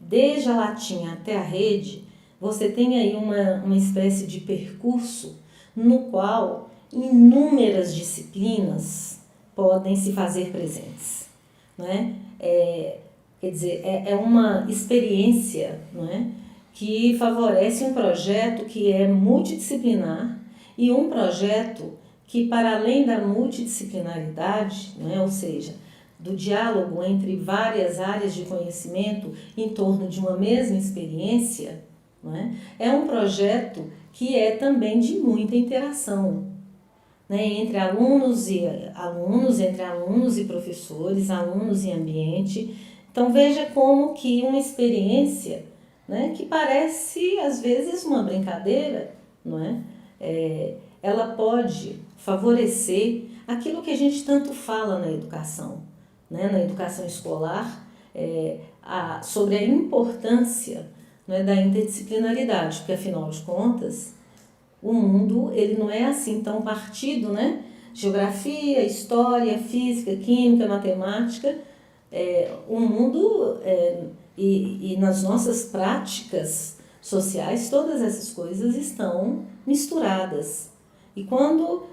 Desde a latinha até a rede, você tem aí uma espécie de percurso no qual inúmeras disciplinas podem se fazer presentes. Quer dizer, é uma experiência que favorece um projeto que é multidisciplinar e um projeto que, para além da multidisciplinaridade, ou seja, do diálogo entre várias áreas de conhecimento em torno de uma mesma experiência, é um projeto que é também de muita interação, entre alunos, entre alunos e professores, alunos e ambiente. Então veja como que uma experiência, que parece às vezes uma brincadeira, ela pode favorecer aquilo que a gente tanto fala na educação, na educação escolar, sobre a importância da interdisciplinaridade, porque afinal de contas o mundo ele não é assim tão partido, geografia, história, física, química, matemática, o mundo e nas nossas práticas sociais todas essas coisas estão misturadas. E quando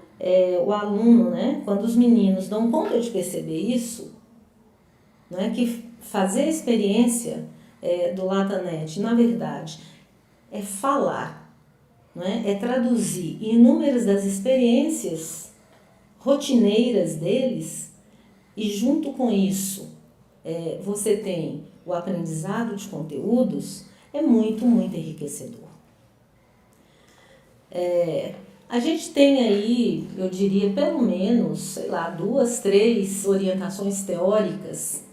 o aluno, né, quando os meninos dão conta de perceber isso, né, que fazer a experiência do LataNet, na verdade, é falar, né, é traduzir inúmeras das experiências rotineiras deles, e junto com isso você tem o aprendizado de conteúdos, é muito, muito enriquecedor. A gente tem aí, eu diria, pelo menos, sei lá, 2, 3 orientações teóricas,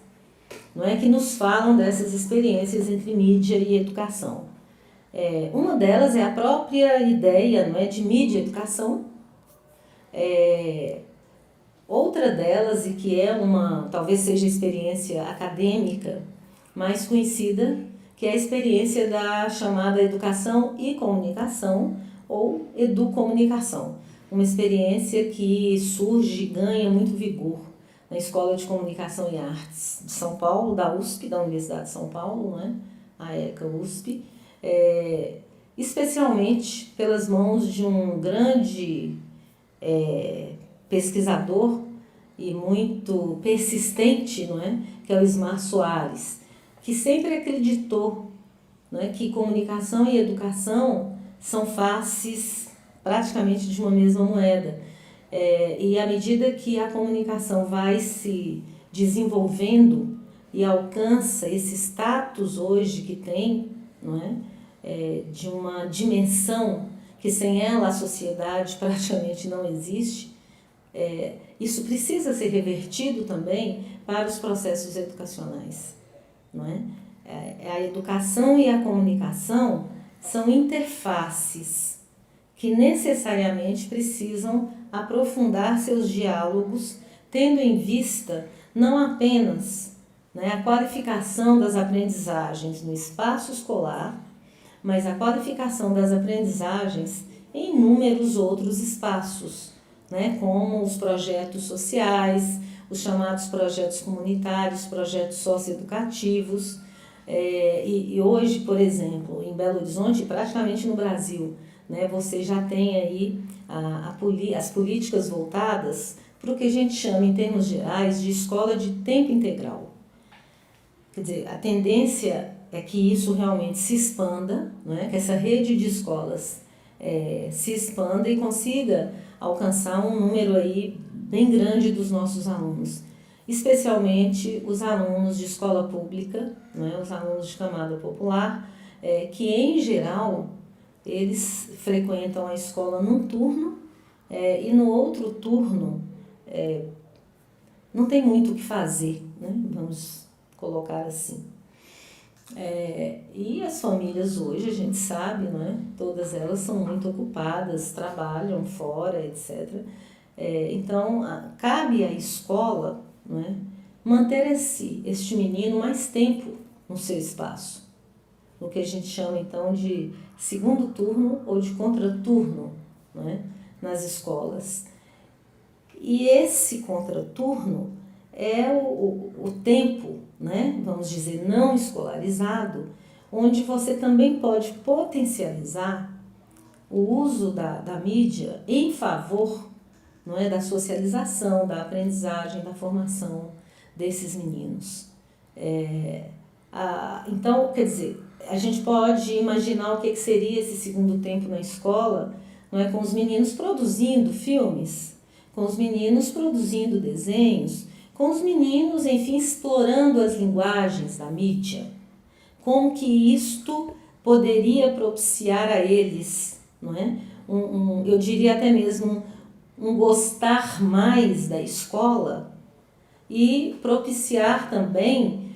não é, que nos falam dessas experiências entre mídia e educação. Uma delas é a própria ideia, não é, de mídia e educação. Outra delas, e que talvez seja a experiência acadêmica mais conhecida, que é a experiência da chamada educação e comunicação, ou educomunicação. Uma experiência que surge e ganha muito vigor na Escola de Comunicação e Artes de São Paulo, da USP, da Universidade de São Paulo, né? A ECA-USP, especialmente pelas mãos de um grande pesquisador e muito persistente, não é? Que é o Ismar Soares, que sempre acreditou, não é, que comunicação e educação são faces praticamente de uma mesma moeda. E à medida que a comunicação vai se desenvolvendo e alcança esse status hoje que tem, não é? De uma dimensão que sem ela a sociedade praticamente não existe, isso precisa ser revertido também para os processos educacionais, não é? A educação e a comunicação são interfaces que necessariamente precisam aprofundar seus diálogos, tendo em vista não apenas, né, a qualificação das aprendizagens no espaço escolar, mas a qualificação das aprendizagens em inúmeros outros espaços, né, como os projetos sociais, os chamados projetos comunitários, projetos socioeducativos. E hoje, por exemplo, em Belo Horizonte, praticamente no Brasil, né, você já tem aí as políticas voltadas para o que a gente chama, em termos gerais, de escola de tempo integral. Quer dizer, a tendência é que isso realmente se expanda, né, que essa rede de escolas se expanda e consiga alcançar um número aí bem grande dos nossos alunos, especialmente os alunos de escola pública, né, os alunos de camada popular, que em geral eles frequentam a escola num turno e no outro turno não tem muito o que fazer, né, vamos colocar assim. E as famílias hoje, a gente sabe, não é? Todas elas são muito ocupadas, trabalham fora, etc. Então, cabe à escola, não é, manter este menino mais tempo no seu espaço, no que a gente chama então de segundo turno ou de contraturno, não é, nas escolas. E esse contraturno é o tempo, né, vamos dizer, não escolarizado, onde você também pode potencializar o uso da mídia em favor, não é, da socialização, da aprendizagem, da formação desses meninos. Então, quer dizer, a gente pode imaginar o que seria esse segundo tempo na escola, não é, com os meninos produzindo filmes, com os meninos produzindo desenhos, com os meninos, enfim, explorando as linguagens da mídia, como que isto poderia propiciar a eles, não é? Eu diria até mesmo um gostar mais da escola e propiciar também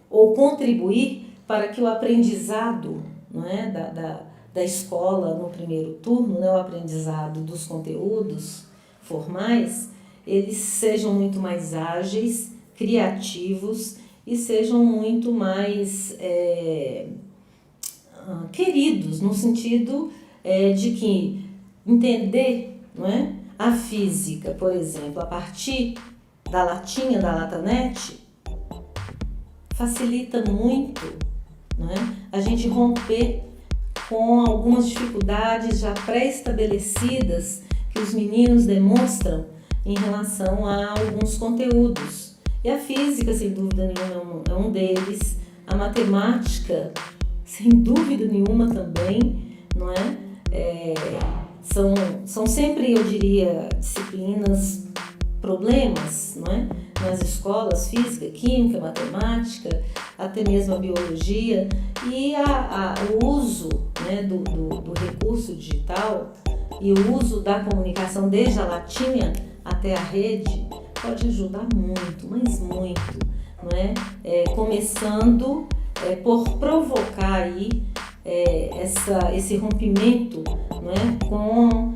ou contribuir para que o aprendizado, não é, da escola no primeiro turno, né, o aprendizado dos conteúdos formais, eles sejam muito mais ágeis, criativos e sejam muito mais queridos, no sentido de que entender, não é, a física, por exemplo, a partir da latinha da LataNet, facilita muito, não é, a gente romper com algumas dificuldades já pré-estabelecidas que os meninos demonstram em relação a alguns conteúdos. E a física, sem dúvida nenhuma, é um deles. A matemática, sem dúvida nenhuma também, não é? São sempre, eu diria, disciplinas, problemas, não é? Nas escolas, física, química, matemática, até mesmo a biologia, e o uso, né, do recurso digital e o uso da comunicação desde a latinha até a rede pode ajudar muito, mas muito, não é? Começando por provocar aí esse rompimento, não é? Com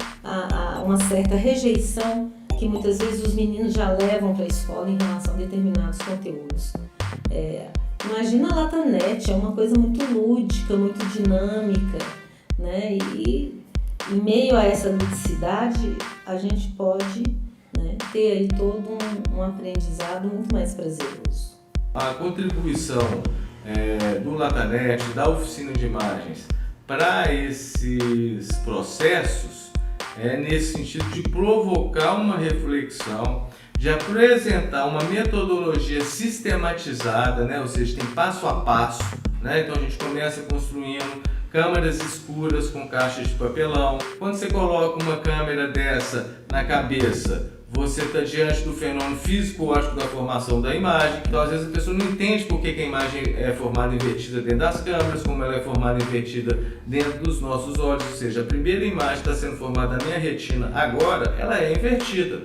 uma certa rejeição que muitas vezes os meninos já levam para a escola em relação a determinados conteúdos. Imagina a LataNet, é uma coisa muito lúdica, muito dinâmica, né? E em meio a essa ludicidade, a gente pode, né, ter aí todo um aprendizado muito mais prazeroso. A contribuição do LataNet, da oficina de imagens, para esses processos nesse sentido de provocar uma reflexão, de apresentar uma metodologia sistematizada, né? Ou seja, tem passo a passo, né? Então a gente começa construindo câmeras escuras com caixas de papelão. Quando você coloca uma câmera dessa na cabeça, você está diante do fenômeno físico-óptico da formação da imagem. Então, às vezes, a pessoa não entende por que a imagem é formada invertida dentro das câmeras, como ela é formada invertida dentro dos nossos olhos. Ou seja, a primeira imagem está sendo formada na minha retina agora, ela é invertida.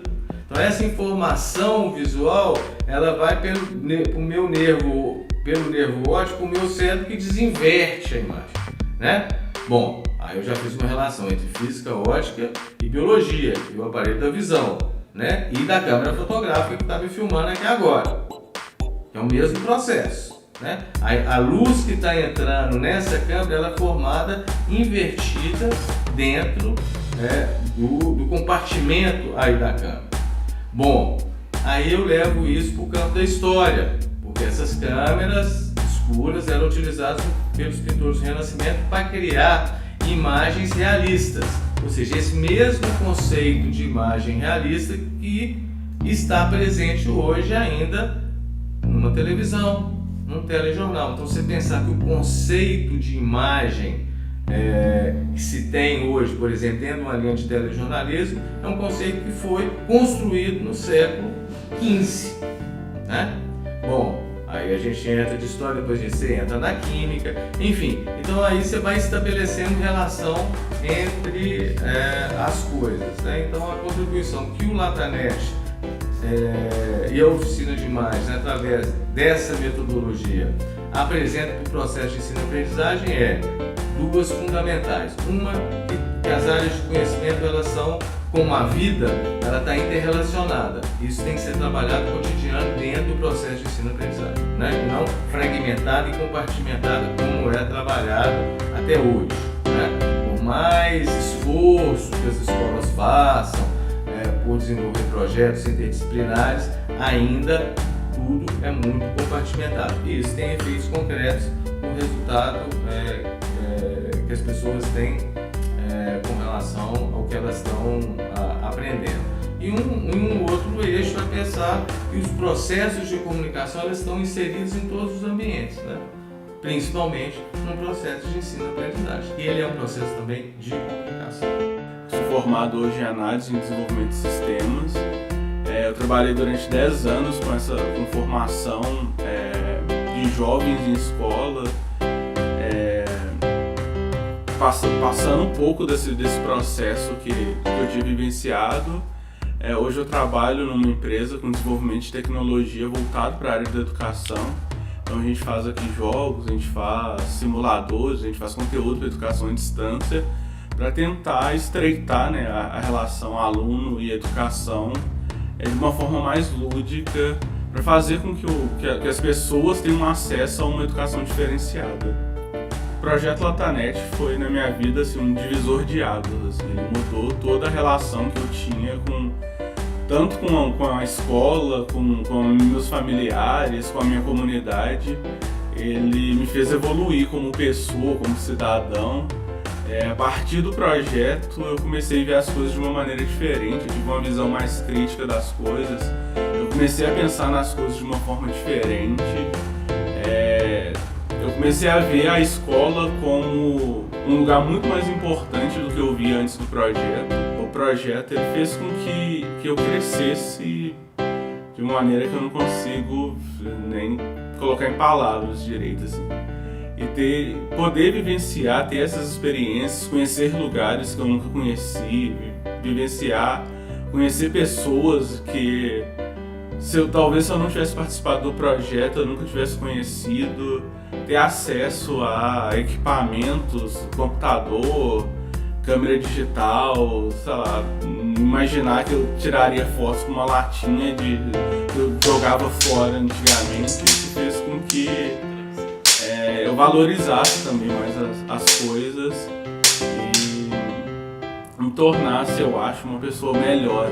Então, essa informação visual, ela vai pelo nervo óptico, o meu cérebro que desinverte a imagem, né? Bom, aí eu já fiz uma relação entre física óptica e biologia, e o aparelho da visão, né? E da câmera fotográfica que está me filmando aqui agora. É o mesmo processo, né? A luz que está entrando nessa câmera, ela é formada invertida dentro do compartimento aí da câmera. Bom, aí eu levo isso para o campo da história, porque essas câmeras escuras eram utilizadas pelos pintores do Renascimento para criar imagens realistas. Ou seja, esse mesmo conceito de imagem realista que está presente hoje ainda numa televisão, num telejornal. Então, você pensar que o conceito de imagem que se tem hoje, por exemplo, dentro de uma linha de telejornalismo, é um conceito que foi construído no século XV, né? Bom, aí a gente entra de história, depois você entra na química, enfim. Então aí você vai estabelecendo relação entre as coisas, né? Então a contribuição que o LataNet e a oficina de imagens, através dessa metodologia, apresenta para o processo de ensino-aprendizagem duas fundamentais. Uma, que as áreas de conhecimento, elas são como a vida, ela está interrelacionada. Isso tem que ser trabalhado cotidiano dentro do processo de ensino-aprendizagem, né? E não fragmentado e compartimentado como é trabalhado até hoje, né? Por mais esforço que as escolas façam por desenvolver projetos interdisciplinares, ainda tudo é muito compartimentado. E isso tem efeitos concretos no resultado que as pessoas têm com relação ao que elas estão aprendendo. E um outro eixo é pensar que os processos de comunicação eles estão inseridos em todos os ambientes, né? Principalmente no processo de ensino-aprendizagem. E ele é um processo também de comunicação. Sou formado hoje em análise e desenvolvimento de sistemas. Eu trabalhei durante 10 anos com formação de jovens em escola, passando um pouco desse processo que eu tive vivenciado. Hoje eu trabalho numa empresa com desenvolvimento de tecnologia voltado para a área da educação. Então a gente faz aqui jogos, a gente faz simuladores, a gente faz conteúdo para educação à distância, para tentar estreitar, né, a relação aluno e educação de uma forma mais lúdica, para fazer com que as pessoas tenham acesso a uma educação diferenciada. O projeto LataNet foi, na minha vida, assim, um divisor de águas. Assim, ele mudou toda a relação que eu tinha tanto com a escola, com meus familiares, com a minha comunidade. Ele me fez evoluir como pessoa, como cidadão. A partir do projeto eu comecei a ver as coisas de uma maneira diferente, eu tive uma visão mais crítica das coisas, eu comecei a pensar nas coisas de uma forma diferente, eu comecei a ver a escola como um lugar muito mais importante do que eu via antes do projeto. O projeto ele fez com que eu crescesse de uma maneira que eu não consigo nem colocar em palavras direito, assim. E poder vivenciar, ter essas experiências, conhecer lugares que eu nunca conheci, vivenciar, conhecer pessoas que talvez se eu não tivesse participado do projeto eu nunca tivesse conhecido, ter acesso a equipamentos, computador, câmera digital, sei lá, imaginar que eu tiraria fotos com uma latinha que eu jogava fora antigamente, isso fez com que eu valorizasse também mais as coisas e me tornasse, eu acho, uma pessoa melhor.